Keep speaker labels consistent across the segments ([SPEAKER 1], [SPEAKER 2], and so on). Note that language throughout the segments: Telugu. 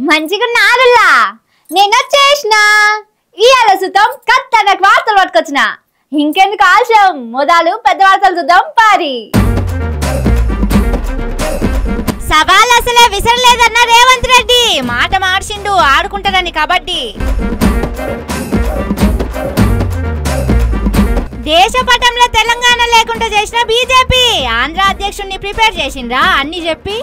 [SPEAKER 1] మంచిగా నారులా నేను వచ్చేసిన ఇవాళ సుతం కత్తనకు వార్తలు పట్టుకొచ్చిన. ఇంకెందుకు ఆలస్యం, మొదలు పెద్ద వార్తలు చూద్దాం పారి. సవాల్ అసలే విసరలేదన్న రేవంత్ రెడ్డి మాట మార్చిండు ఆడుకుంటారని కబడ్డీ. దేశ పటంలో తెలంగాణ లేకుండా చేసిన బీజేపీ ఆంధ్ర అధ్యక్షుడిని ప్రిపేర్ చేసిండ్రా అన్ని చెప్పి.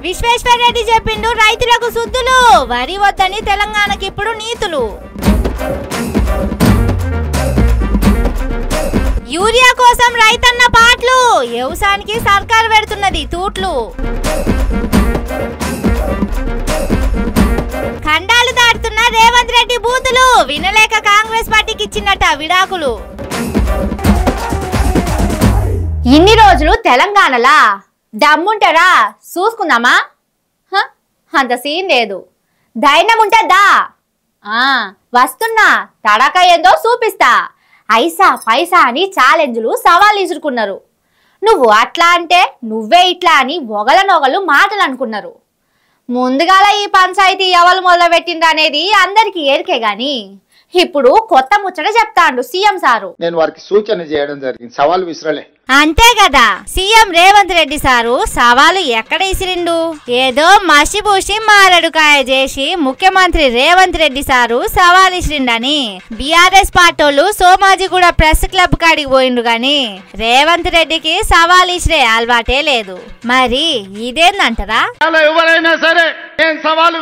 [SPEAKER 1] విశ్వేశ్వర్ రెడ్డి చెప్పిండు రైతులకు సుద్దులు, వరి వద్దని తెలంగాణకి ఇప్పుడు నీతులు. యూరియా కోసం రైతన్న పాటలు, వ్యవసాయానికి సర్కారు పెడుతున్నది తూట్లు. ఖండాలు దాటుతున్న రేవంత్ రెడ్డి బూతులు, వినలేక కాంగ్రెస్ పార్టీకి ఇచ్చినట్ట విడాకులు. ఇన్ని రోజులు తెలంగాణలా దమ్ముంటారా చూసుకుందామా? అంత సీన్ లేదు. ధైర్యం ఉంటుందా? వస్తున్నా, తడక ఏందో చూపిస్తా. ఐసా పైసా అని ఛాలెంజ్లు సవాల్ ఇసురుకున్నారు. నువ్వు అట్లా అంటే నువ్వే ఇట్లా అని ఒగలనొగలు మాటలు అనుకున్నారు. ముందుగాల ఈ పంచాయతీ ఎవరు మొదలు పెట్టిండ్రు అనేది అందరికి ఏరికే గాని ఇప్పుడు కొత్త ముచ్చట చెప్తాండు సీఎం సారు.
[SPEAKER 2] నేను వారికి సూచన చేయడం జరిగింది, సవాల్ విసరలే.
[SPEAKER 1] అంతే కదా, సీఎం రేవంత్ రెడ్డి సారు సవాలు ఎక్కడ ఇసిరిండు? ఏదో మసిబూసి మారడుకాయ చేసి ముఖ్యమంత్రి రేవంత్ రెడ్డి సారు సవాల్ ఇసిరిండని బీఆర్ఎస్ పార్టీలు సోమాజిగూడ ప్రెస్ క్లబ్ కాడికి పోయిండు గాని రేవంత్ రెడ్డికి సవాల్ ఇసిరే అలవాటే లేదు. మరి ఇదేందంటారా?
[SPEAKER 2] ఎవరైనా సరే నేను సవాలు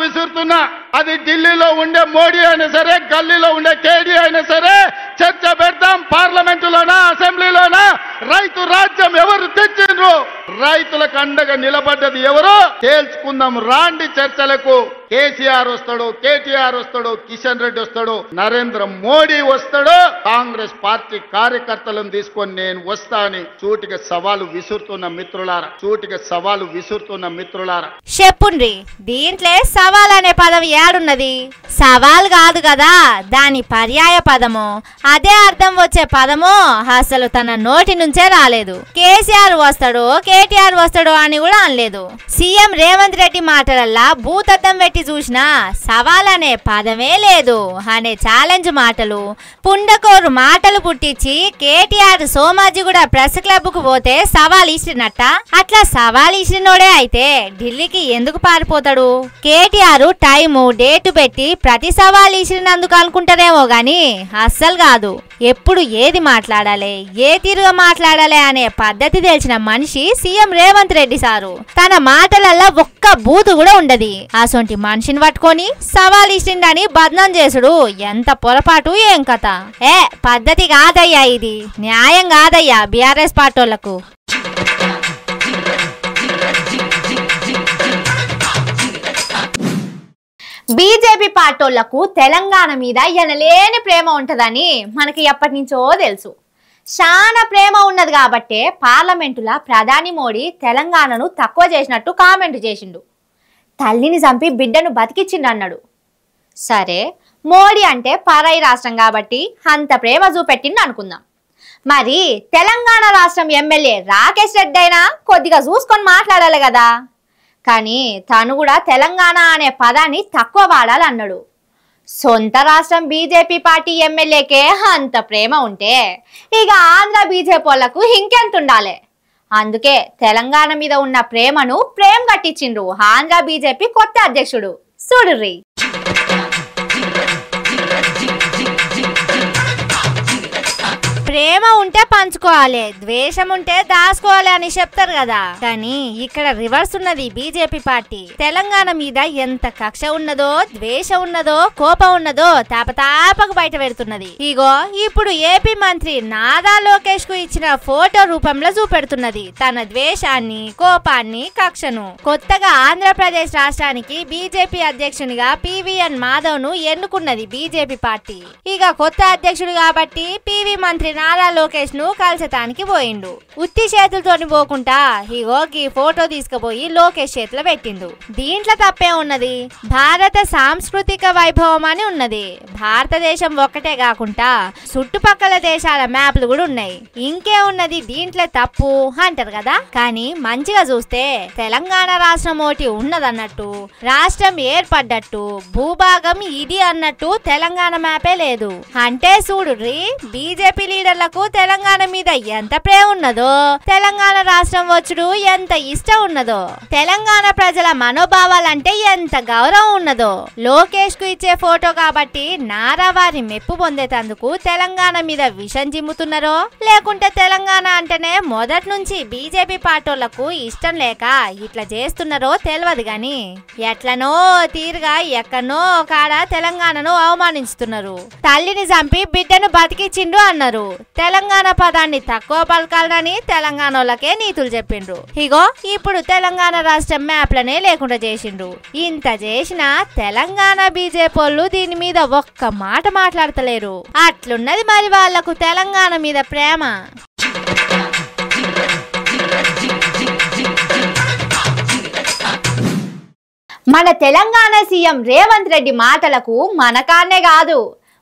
[SPEAKER 2] విసురుతున్నా, అది ఢిల్లీలో ఉండే మోడీ అయినా సరే, గల్లీలో ఉండే కేడీ అయినా సరే, చర్చ పెడతాం. పార్లమెంటులోనా అసెంబ్లీలోనా రైతు రాజ్యం ఎవరు తెచ్చిండ్రు, రైతులకు అండగా నిలబడ్డది ఎవరు తేల్చుకుందాం. రాండి చర్చలకు. కేసీఆర్ వస్తాడు, కేటీఆర్ వస్తాడు, కిషన్ రెడ్డి వస్తాడు, నరేంద్ర మోడీ వస్తాడు, కాంగ్రెస్ పార్టీ కార్యకర్తలను తీసుకొని నేను వస్తా అని సూటిగా సవాలు విసురుతున్న మిత్రులారా
[SPEAKER 1] చెప్పుండ్రి. దీంట్లో సవాల్ అనే పదం ఏడున్నది? సవాల్ కాదు కదా, దాని పర్యాయ పదము, అదే అర్థం వచ్చే పదము అసలు తన నోటి నుంచే రాలేదు. కేసీఆర్ వస్తాడు, కేటీఆర్ వస్తాడు అని కూడా అనలేదు. సీఎం రేవంత్ రెడ్డి మాటలల్లా భూతద్దం పెట్టి చూసినా సవాల్ అనే పదమే లేదు అనే ఛాలెంజ్ మాటలు, పుండకోరు మాటలు పుట్టించి కేటీఆర్ సోమాజిగూడ ప్రెస్ క్లబ్ కు పోతే సవాల్ ఇచ్చినట్ట. అట్లా సవాల్ ఇచ్చినోడే అయితే ఢిల్లీకి ఎందుకు పారిపోతాడు? కేటీఆర్ టైము డేటు పెట్టి ప్రతి సవాల్ ఇచ్చినందుకు అనుకుంటారేమో గాని అస్సలు కాదు. ఎప్పుడు ఏది మాట్లాడాలి, ఏ తీరుగా మాట్లాడాలి అనే పద్ధతి తెలిసిన మనిషి సీఎం రేవంత్ రెడ్డి సారు. తన మాటలల్లా ఒక్క బూతు కూడా ఉండది. అసొంటి మనిషిని పట్టుకొని సవాల్ ఇచ్చిండని బద్నాం చేసుడు ఎంత పొరపాటు, ఏం కథ? పద్ధతి కాదయ్యా, ఇది న్యాయం కాదయ్యా బీఆర్ఎస్ పార్టీలకు. బీజేపీ పార్టీలకు తెలంగాణ మీద ఎనలేని ప్రేమ ఉంటదని మనకి ఎప్పటి నుంచో తెలుసు. చాలా ప్రేమ ఉన్నది కాబట్టే పార్లమెంటులా ప్రధాని మోడీ తెలంగాణను తక్కువ చేసినట్టు కామెంట్ చేసిండు. తల్లిని చంపి బిడ్డను బతికిచ్చిండు అన్నాడు. సరే, మోడీ అంటే పరాయి రాష్ట్రం కాబట్టి అంత ప్రేమ చూపెట్టిండు అనుకుందాం. మరి తెలంగాణ రాష్ట్రం ఎమ్మెల్యే రాకేష్ రెడ్డి అయినా కొద్దిగా చూసుకొని మాట్లాడాలి కదా. కానీ తను కూడా తెలంగాణ అనే పదాన్ని తక్కువ వాడాలన్నాడు. సొంత రాష్ట్రం బీజేపీ పార్టీ ఎమ్మెల్యేకే అంత ప్రేమ ఉంటే ఇక ఆంధ్ర బీజేపీ వాళ్ళకు ఇంకెంత ఉండాలి. అందుకే తెలంగాణ మీద ఉన్న ప్రేమను ప్రేమ కట్టించిండ్రు ఆంధ్ర బీజేపీ కొత్త అధ్యక్షుడు. చూడుర్రి. ప్రేమ ఉంటే పంచుకోవాలి, ద్వేషం ఉంటే దాచుకోవాలి అని చెప్తారు కదా. కానీ ఇక్కడ రివర్స్ ఉన్నది. బీజేపీ పార్టీ తెలంగాణ మీద ఎంత కక్ష ఉన్నదో, ద్వేషం ఉన్నదో, కోపం ఉన్నదో తాపతాపకు బయట పెడుతున్నది. ఇగో ఇప్పుడు ఏపీ మంత్రి నారా లోకేష్ కు ఇచ్చిన ఫోటో రూపంలో చూపెడుతున్నది తన ద్వేషాన్ని, కోపాన్ని, కక్షను. కొత్తగా ఆంధ్రప్రదేశ్ రాష్ట్రానికి బీజేపీ అధ్యక్షునిగా పివిఎన్ మాధవ్ ను ఎన్నుకున్నది బీజేపీ పార్టీ. ఇక కొత్త అధ్యక్షుడు కాబట్టి పివి మంత్రి నారా లోకేష్ ను కలిసటానికి పోయిండు. ఉత్తి చేతులతోని పోకుండా ఇగో ఈ ఫోటో తీసుకుపోయి లోకేష్ చేతిలో పెట్టిండు. దీంట్లో తప్పే ఉన్నది? భారత సాంస్కృతిక వైభవం అని ఉన్నది. భారతదేశం ఒక్కటే కాకుండా చుట్టుపక్కల దేశాల మ్యాప్లు కూడా ఉన్నాయి. ఇంకే ఉన్నది దీంట్లో తప్పు అంటారు కదా. కానీ మంచిగా చూస్తే తెలంగాణ రాష్ట్రం ఒకటి ఉన్నదన్నట్టు, రాష్ట్రం ఏర్పడ్డట్టు, భూభాగం ఇది అన్నట్టు తెలంగాణ మ్యాపే లేదు. అంటే చూడుర్రి, బీజేపీ లీడర్లకు తెలంగాణ మీద ఎంత ప్రేమ ఉన్నదో, తెలంగాణ రాష్ట్రం వచ్చుడు ఎంత ఇష్టం ఉన్నదో, తెలంగాణ ప్రజల మనోభావాలంటే ఎంత గౌరవం ఉన్నదో. లోకేష్ కు ఇచ్చే ఫోటో కాబట్టి నారా వారి మెప్పు పొందేటందుకు తెలంగాణ మీద విషం జిమ్ముతున్నారో, లేకుంటే తెలంగాణ అంటేనే మొదటి నుంచి బీజేపీ పార్టీలకు ఇష్టం లేక ఇట్లా చేస్తున్నారో తెలియదు గాని ఎట్లనో తీరుగా ఎక్కడనో కాడ తెలంగాణను అవమానిస్తున్నారు. తల్లిని చంపి బిడ్డను బతికిచ్చిండు అన్నారు. తెలంగాణ పదాన్ని తక్కువ పలకాలని తెలంగాణలకే నీతులు చెప్పిండ్రు. ఇగో ఇప్పుడు తెలంగాణ రాష్ట్రం మ్యాప్లనే లేకుండా చేసిండ్రు. ఇంత చేసినా తెలంగాణ బీజేపీలు దీని మీద ఒక్క మాట మాట్లాడతలేరు. అట్లున్నది మరి వాళ్లకు తెలంగాణ మీద ప్రేమ. మన తెలంగాణ సీఎం రేవంత్ రెడ్డి మాటలకు మనకాన్నే కాదు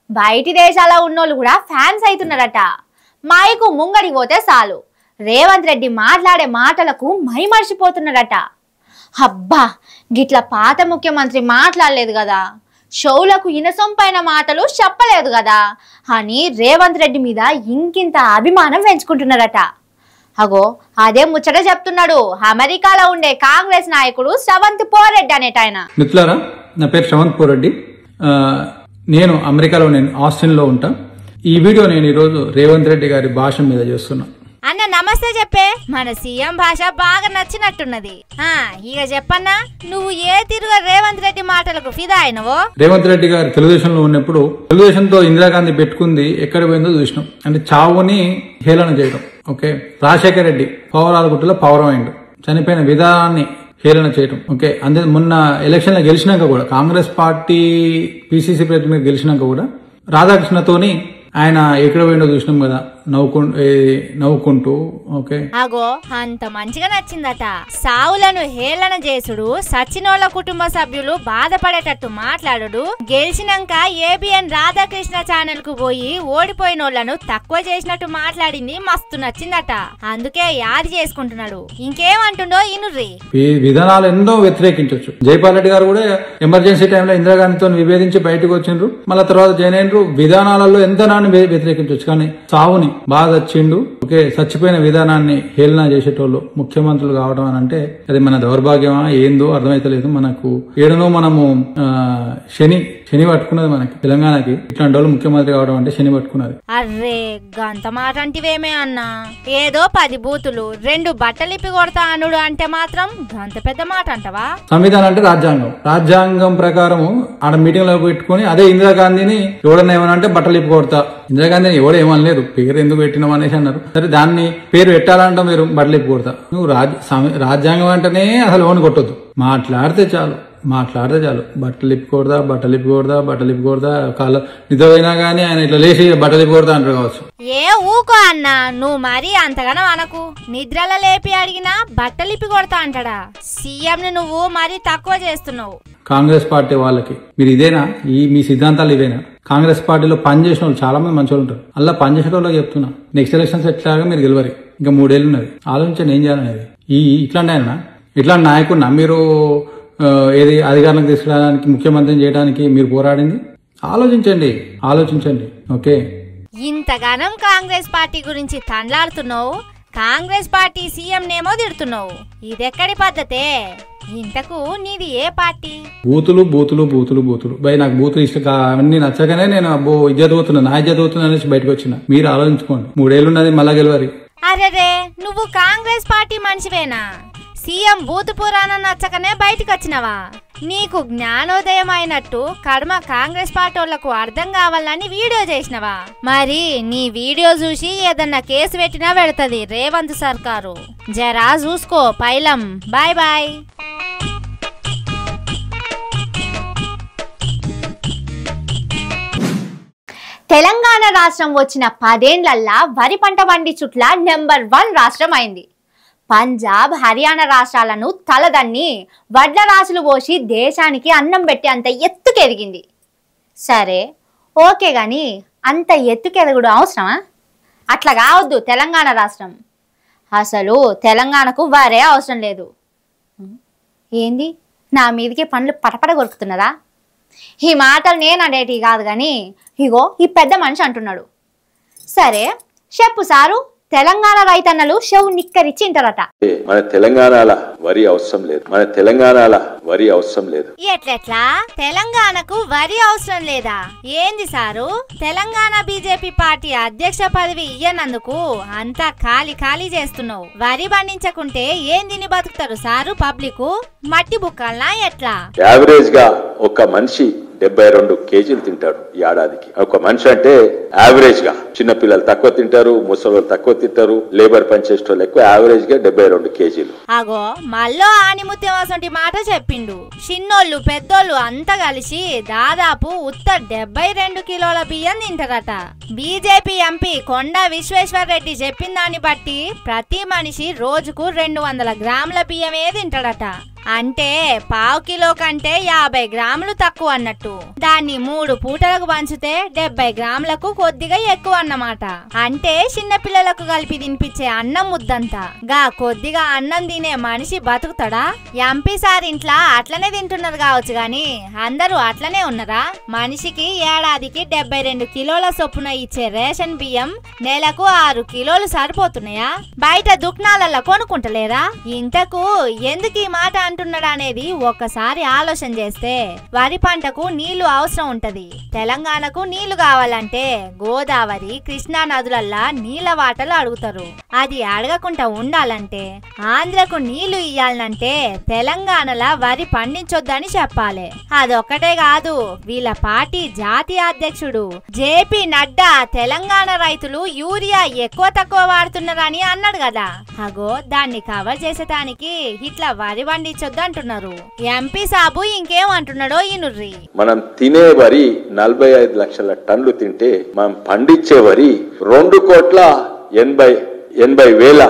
[SPEAKER 1] బయటి దేశాల ఉన్నోళ్ళు కూడా ఫ్యాన్స్ అవుతున్నారట. మైకు ముంగడి పోతే చాలు రేవంత్ రెడ్డి మాట్లాడే మాటలకు మైమర్చిపోతున్నారట. అబ్బా, గిట్ల పాత ముఖ్యమంత్రి మాట్లాడలేదు కదా, షోలకు ఇనసొంపైన మాటలు చెప్పలేదు కదా అని రేవంత్ రెడ్డి మీద ఇంకింత అభిమానం పెంచుకుంటున్నారట. అగో అదే ముచ్చట చెప్తున్నాడు అమెరికాలో ఉండే కాంగ్రెస్ నాయకుడు శ్రవంత్ పోరెడ్డి అనేటాయన.
[SPEAKER 3] మిత్రులారా, నా పేరు శ్రవంత్ పోరెడ్డి. నేను అమెరికాలో ఆస్టిన్ లో ఉంటా. ఈ వీడియో నేను ఈరోజు రేవంత్ రెడ్డి గారి భాష మీద చేస్తున్నా.
[SPEAKER 1] అన్న నమస్తే చెప్పే. మన సీఎం భాష బాగా నచ్చినట్టున్నది. ఇక చెప్పన్నా, నువ్వు ఏ తిరుగు రేవంత్ రెడ్డి మాటలకు ఫిదా అయినవో?
[SPEAKER 3] రేవంత్ రెడ్డి గారు తెలుగుదేశంలో ఉన్నప్పుడు తెలుగుదేశంతో ఇందిరాగాంధీ పెట్టుకుంది ఎక్కడ పోయిందో చూసినాం. అంటే చావుని హేళన చేయడం. ఓకే, రాజశేఖర రెడ్డి పౌరాలగుట్టలో పౌరం అయిండు, చనిపోయిన విధానాన్ని హేళన చేయడం. ఓకే, అంతే. మొన్న ఎలక్షన్ లో గెలిచినాక కూడా కాంగ్రెస్ పార్టీ పిసిసి ప్రెసిడెంట్ గెలిచినాక కూడా రాధాకృష్ణతోని ఆయన ఎక్కడ పోయిండో చూసినాం కదా, నవ్వుకుంటూ. ఓకే,
[SPEAKER 1] అగో అంత మంచిగా నచ్చిందట. సావులను హేళన చేసుడు, సచినోళ్ల కుటుంబ సభ్యులు బాధపడేటట్టు మాట్లాడు, గెలిచినాక ఏబిఎన్ రాధాకృష్ణ ఛానల్ కు పోయి ఓడిపోయినోళ్లను తక్కువ చేసినట్టు మాట్లాడింది మస్తు నచ్చిందట. అందుకే యాది చేసుకుంటున్నాడు. ఇంకేమంటుండో ఇనుర్రి.
[SPEAKER 3] ఈ విధానాలు ఎన్నో వ్యతిరేకించవచ్చు. జైపాల్ రెడ్డి గారు కూడా ఎమర్జెన్సీ టైంలో ఇందిరాగాంధీతో విభేదించి బయటకు వచ్చిండ్రు, మళ్ళీ తర్వాత జైన్ అయినరు. విధానాలలో ఎంత వ్యతిరేకించవచ్చు, కానీ సావుని బాగా వచ్చిండు. ఓకే, చచ్చిపోయిన విధానాన్ని హేళన చేసేటోళ్ళు ముఖ్యమంత్రులు కావడం అని అంటే అది మన దౌర్భాగ్యమా ఏందో అర్థమైతలేదు. మనకు ఏడనో మనము శని పట్టుకున్నది మనకి తెలంగాణకి. ఇట్లాంటి వాళ్ళు ముఖ్యమంత్రి కావడం అంటే శని పట్టుకున్నది.
[SPEAKER 1] అర్రే గంత మాట అంటివేమే అన్నా. ఏదో 10 బూతులు 2 బట్టలిప్పి కొడతా అనుడు అంటే మాత్రం గంత పెద్ద మాట అంటవా?
[SPEAKER 3] సంవిధానం అంటే రాజ్యాంగం ప్రకారం ఆడ మీటింగ్ లో పెట్టుకుని అదే ఇందిరాగాంధీని ఎవడన్నా ఏమన్నా అంటే బట్టలిప్పి కొడతా. ఇందిరాగాంధీని ఎవడు ఏమనలేదు, పేరు ఎందుకు పెట్టినాం అనేసి అన్నారు. సరే, దాన్ని పేరు పెట్టాలంట మీరు బట్టలిప్పి కొడతా. నువ్వు రాజ్యాంగం అంటేనే అసలు ఓన్ కొట్టొద్దు. మాట్లాడితే చాలు బట్టలిప్పి కొడదా. కాళ్ళ నిద్రపోయినా గానీ ఆయన ఇట్లా లేచి బట్టలిప్పి కొడతా అంటారు కావచ్చు.
[SPEAKER 1] ఏ ఊకో అన్నా, నువ్వు మరీ అంతగానో అనకు. నిద్రలో లేపి అడిగినా బట్టలిప్పి కొడతా అంటాడా? సీఎం ని నువ్వు మరీ తక్కువ చేస్తున్నావు.
[SPEAKER 3] కాంగ్రెస్ పార్టీ వాళ్ళకి మీరు ఇదేనా, మీ సిద్ధాంతాలు ఇవేనా? కాంగ్రెస్ పార్టీలో పనిచేసిన వాళ్ళు చాలా మంది మంచి ఉంటారు. అలా పనిచేసే వాళ్ళకి చెప్తున్నా, నెక్స్ట్ ఎలక్షన్స్ ఎట్లాగా మీరు గెలవరు. ఇంకా 3 ఏళ్ళు ఉన్నది, ఆలోచించండి ఏం చేయాలనేది. ఇట్లాంటి నాయకుడినా మీరు ఏది అధికారంలోకి తీసుకురావడానికి, ముఖ్యమంత్రిని చేయడానికి మీరు పోరాడింది? ఆలోచించండి. ఓకే,
[SPEAKER 1] ఇంతగానం కాంగ్రెస్ పార్టీ గురించి తండ్లాడుతున్నావు, కాంగ్రెస్ పార్టీ సీఎం నేమో తిడుతున్నావు. ఇదెక్కడి పద్ధతే? ఇంతకు నీది ఏ పార్టీ?
[SPEAKER 3] బూతులు భయ. నాకు బూతులు ఇష్టం అవన్నీ నచ్చగానే నేను నా ఇజ్జత్ పోతున్నా అనేసి బయటకు వచ్చిన. మీరు ఆలోచించుకోండి, 3 ఏళ్ళు ఉన్నది, మళ్ళా గెలవరి.
[SPEAKER 1] అరే, నువ్వు కాంగ్రెస్ పార్టీ మనిషివేనా? సీఎం బూతు పురాణం నచ్చకనే బయటకు వచ్చినవా? నీకు జ్ఞానోదయం అయినట్టు కర్మ కాంగ్రెస్ పార్టీ వాళ్లకు అర్థం కావాలని వీడియో చేసినవా? మరి నీ వీడియో చూసి ఏదన్నా కేసు పెట్టినా పెడతది రేవంత్ సర్కారు. జరా చూసుకో పైలం. బాయ్.
[SPEAKER 4] తెలంగాణ రాష్ట్రం వచ్చిన 10 ఏళ్లల్లా వరి పంట పండించుట్ల నెంబర్ 1 రాష్ట్రం అయింది. పంజాబ్, హర్యానా రాష్ట్రాలను తలదన్ని వడ్ల రాసులు పోసి దేశానికి అన్నం పెట్టి అంత ఎత్తుకెదిగింది. సరే ఓకే గాని అంత ఎత్తుకెదగడం అవసరమా? అట్లా కావద్దు. తెలంగాణ రాష్ట్రం అసలు తెలంగాణకు వరే అవసరం లేదు. ఏంది నా మీదకి పండ్లు పటపట కొరుకుతున్నారా? ఈ మాటలు నేను అనేటివి కాదు కానీ ఇగో ఈ పెద్ద మనిషి అంటున్నాడు. సరే చెప్పు సారు, తెలంగాణ రైతన్నలు చెవు నిక్కరిచ్చి ఇంటారట.
[SPEAKER 5] మన తెలంగాణల వరి అవసరం లేదు, మన తెలంగాణల వరి అవసరం లేదు.
[SPEAKER 1] ఎట్లెట్లా తెలంగాణకు వరి అవసరం లేదా? ఏంది సారు, తెలంగాణ బీజేపీ పార్టీ అధ్యక్ష పదవి ఇయ్యనందుకు అంతా ఖాళీ చేస్తున్నావు. వరి పండించకుంటే ఏం తిని బతుకుతారు సారు? పబ్లిక్ మట్టి బుక్కల్నా ఎట్లా?
[SPEAKER 5] యావరేజ్ గా ఒక మనిషి 72 కేజీలు తింటాడు ఈ ఏడాదికి. ఒక మనిషి అంటే యావరేజ్ గా చిన్నపిల్లలు తక్కువ తింటారు, ముసలి తక్కువ తింటారు, లేబర్ పనిచేసేటోళ్ళు ఎక్కువ. యావరేజ్ గా 72 కేజీలు.
[SPEAKER 1] అగో మళ్ళీ ఆనిముత్యం మాట చెప్పిండు. చిన్నోళ్ళు పెద్దోళ్ళు అంతా కలిసి దాదాపు ఉత్త 72 కిలోల బియ్యం తింటారట. బీజేపీ ఎంపీ కొండా విశ్వేశ్వర్ రెడ్డి చెప్పిన దాన్ని బట్టి ప్రతి మనిషి రోజుకు 200 గ్రాముల బియ్యమే తింటాడట. అంటే పావు కిలో కంటే 50 గ్రాములు తక్కువ అన్నట్టు. దాన్ని 3 పూటలకు పంచితే 70 గ్రాములకు కొద్దిగా ఎక్కువ అన్నమాట. అంటే చిన్న పిల్లలకు కలిపి తినిపించే అన్నం ముద్దంతా. గా కొద్దిగా అన్నం తినే మనిషి బతుకుతాడా? ఎంపీ సార్ ఇంట్లో అట్లనే తింటున్నారు కావచ్చు గాని అందరూ అట్లనే ఉన్నారా? మనిషికి ఏడాదికి 72 కిలోల చొప్పున ఇచ్చే రేషన్ బియ్యం నెలకు 6 కిలోలు సరిపోతున్నాయా? బయట దుకాణాలలో కొనుక్కుంటలేరా? ఇంతకు ఎందుకు ఈ మాట అంటున్నాడు అనేది ఒక్కసారి ఆలోచన చేస్తే వరి పంటకు నీళ్లు అవసరం ఉంటది. తెలంగాణకు నీళ్లు కావాలంటే గోదావరి, కృష్ణా నదులల్లా నీళ్ల వాటలు అడుగుతారు. అది అడగకుండా ఉండాలంటే ఆంధ్రకు నీళ్లు ఇయ్యాలంటే తెలంగాణలో వరి పండించొద్దని చెప్పాలి. అదొక్కటే కాదు, వీళ్ళ పార్టీ జాతీయ అధ్యక్షుడు జేపీ నడ్డా తెలంగాణ రైతులు యూరియా ఎక్కువ తక్కువ వాడుతున్నారని అన్నాడు కదా. అగో దాన్ని కవర్ చేసేదానికి ఇట్లా వరి పండించొద్దు అంటున్నారు. ఎంపీ సాబు ఇంకేం అంటున్నాడో ఈనుర్రి.
[SPEAKER 5] మనం తినే వరి 45 లక్షల టన్నులు తింటే మనం పండించే వరి 2,80,00,000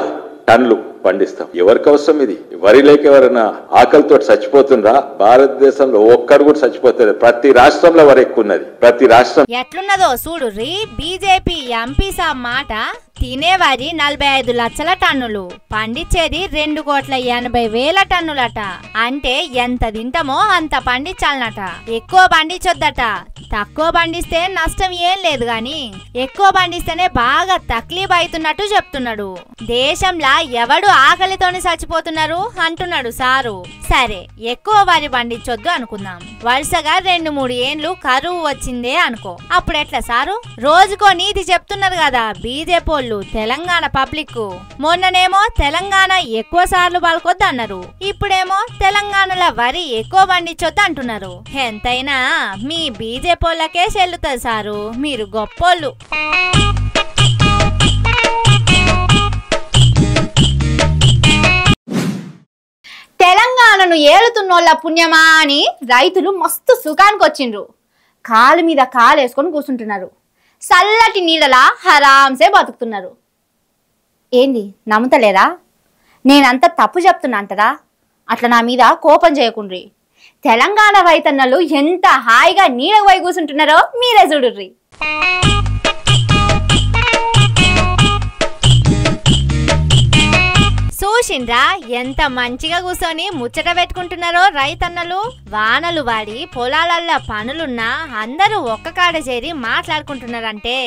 [SPEAKER 5] టన్నులు పండిస్తాం. ఎవరికి అవసరం ఇది? వరి లేక ఎవరైనా ఆకలితో చచ్చిపోతుండ్రా? భారతదేశంలో ఒక్కరు కూడా చచ్చిపోతారు. ప్రతి రాష్ట్రంలో వరి ఎక్కువ ఉన్నది. ప్రతి రాష్ట్రం
[SPEAKER 1] ఎట్లున్నదో చూడుర్రి. బీజేపీ ఎంపీ సాబ్ మాట తినే వరి 45 లక్షల టన్నులు, పండించేది 2,80,00,000 టన్నులట. అంటే ఎంత తింటామో అంత పండించాలనట. ఎక్కువ పండించొద్దట. తక్కువ పండిస్తే నష్టం ఏం లేదు గాని ఎక్కువ పండిస్తేనే బాగా తక్లీఫ్ అవుతున్నట్టు చెప్తున్నాడు. దేశంలో ఎవడు ఆకలితోని చచ్చిపోతున్నారు అంటున్నాడు సారు. సరే ఎక్కువ వరి పండించొద్దు అనుకుందాం. వరుసగా 2-3 ఏండ్లు కరువు వచ్చిందే అనుకో. అప్పుడు ఎట్లా సారు? రోజుకో నీతి చెప్తున్నారు కదా బీజేపీ వాళ్ళు తెలంగాణ పబ్లిక్. మొన్ననేమో తెలంగాణ ఎక్కువ సార్లు పలుకొద్దు అన్నారు. ఇప్పుడేమో తెలంగాణలో వరి ఎక్కువ పండించొద్దు అంటున్నారు. ఎంతైనా మీ బీజేపీ వాళ్ళకే చెల్లుతుంది సారు. మీరు గొప్పోళ్ళు.
[SPEAKER 4] తెలంగాణను ఏలుతున్నోళ్ళ పుణ్యమా అని రైతులు మస్తు సుఖానికి వచ్చిండ్రు. కాలు మీద కాలు వేసుకొని కూర్చుంటున్నారు. చల్లటి నీడలా హరాంసే బతుకుతున్నారు. ఏంది నమ్ముతలేరా? నేనంత తప్పు చెప్తున్నా అంటరా? అట్లా నా మీద కోపం చేయకుండ్రి. తెలంగాణ రైతన్నలు ఎంత హాయిగా నీడకు పోయి కూర్చుంటున్నారో మీరే చూడుర్రి.
[SPEAKER 1] చూసిండ్రా ఎంత మంచిగా కూర్చొని ముచ్చట పెట్టుకుంటున్నారో రైతన్నలు. వానలు వాడి పొలాలల్లో పనులున్నా అందరూ ఒక్క కాడ చేరి మాట్లాడుకుంటున్నారంటే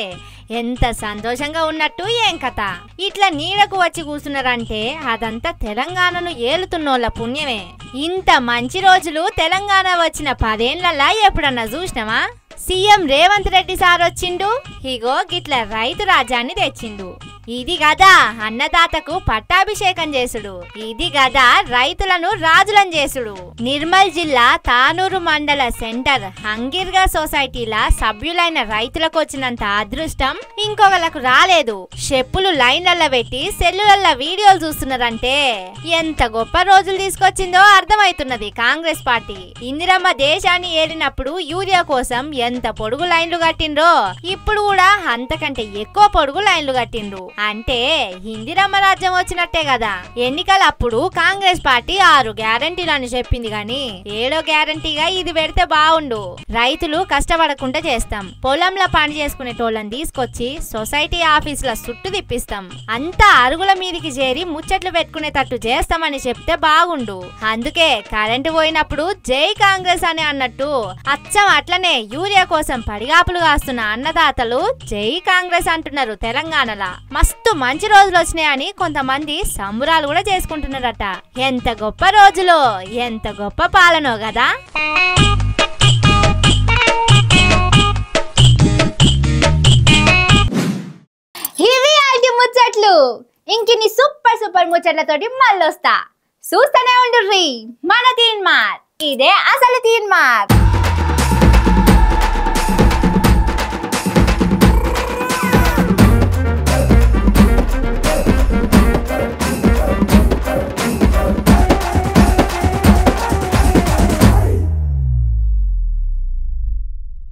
[SPEAKER 1] ఎంత సంతోషంగా ఉన్నట్టు ఏం కథ. ఇట్లా నీడకు వచ్చి కూర్చున్నారంటే అదంతా తెలంగాణను ఏలుతున్నోళ్ళ పుణ్యమే. ఇంత మంచి రోజులు తెలంగాణ వచ్చిన 10 ఏళ్లలా ఎప్పుడన్నా చూసినావా? సీఎం రేవంత్ రెడ్డి సార్ వచ్చిండు. ఇగో గిట్ల రైతు రాజ్యాన్ని తెచ్చిండు. ఇది గదా అన్నదాతకు పట్టాభిషేకం చేసుడు. ఇది గదా రైతులను రాజులను చేసుడు. నిర్మల్ జిల్లా తానూరు మండల సెంటర్ హంగిర్గా సొసైటీల సభ్యులైన రైతులకు వచ్చినంత అదృష్టం ఇంకొకలకు రాలేదు. చెప్పులు లైన్లలో పెట్టి సెల్లులలో వీడియోలు చూస్తున్నారంటే ఎంత గొప్ప రోజులు తీసుకొచ్చిందో అర్థమవుతున్నది కాంగ్రెస్ పార్టీ. ఇందిరమ్మ దేశాన్ని ఏలినప్పుడు యూరియా కోసం ఎంత పొడుగు లైన్లు కట్టిండ్రో ఇప్పుడు కూడా అంతకంటే ఎక్కువ పొడుగు లైన్లు కట్టిండ్రు. అంటే ఇందిరమ్మ రాజ్యం వచ్చినట్టే కదా. ఎన్నికలప్పుడు కాంగ్రెస్ పార్టీ 6 గ్యారంటీలని చెప్పింది గాని 7వ గ్యారంటీగా ఇది పెడితే బాగుండు. రైతులు కష్టపడకుండా చేస్తాం, పొలంలో పని చేసుకునేటోళ్ళని తీసుకొచ్చి సొసైటీ ఆఫీసుల చుట్టూ తిప్పిస్తాం, అంతా అరుగుల మీదికి చేరి ముచ్చట్లు పెట్టుకునేటట్టు చేస్తామని చెప్తే బాగుండు. అందుకే కరెంటు పోయినప్పుడు జై కాంగ్రెస్ అని అన్నట్టు అచ్చం అట్లనే యూరియా కోసం పడిగాపులు కాస్తున్న అన్నదాతలు జై కాంగ్రెస్ అంటున్నారు. తెలంగాణలో మస్తు మంచి రోజులు వచ్చినాయని కొంతమంది సంబురాలు కూడా చేసుకుంటున్నారట. ఎంత గొప్ప రోజులో ఎంత గొప్ప పాలనో కదా.
[SPEAKER 4] ఇవి ఆల్టి ముచ్చట్లు. ఇంకిన్ని సూపర్ ముచ్చట్లతోటి మళ్ళొస్తా. చూస్తూనే ఉండుర్రి మన తీన్మార్. ఇదే అసలు తీన్మార్.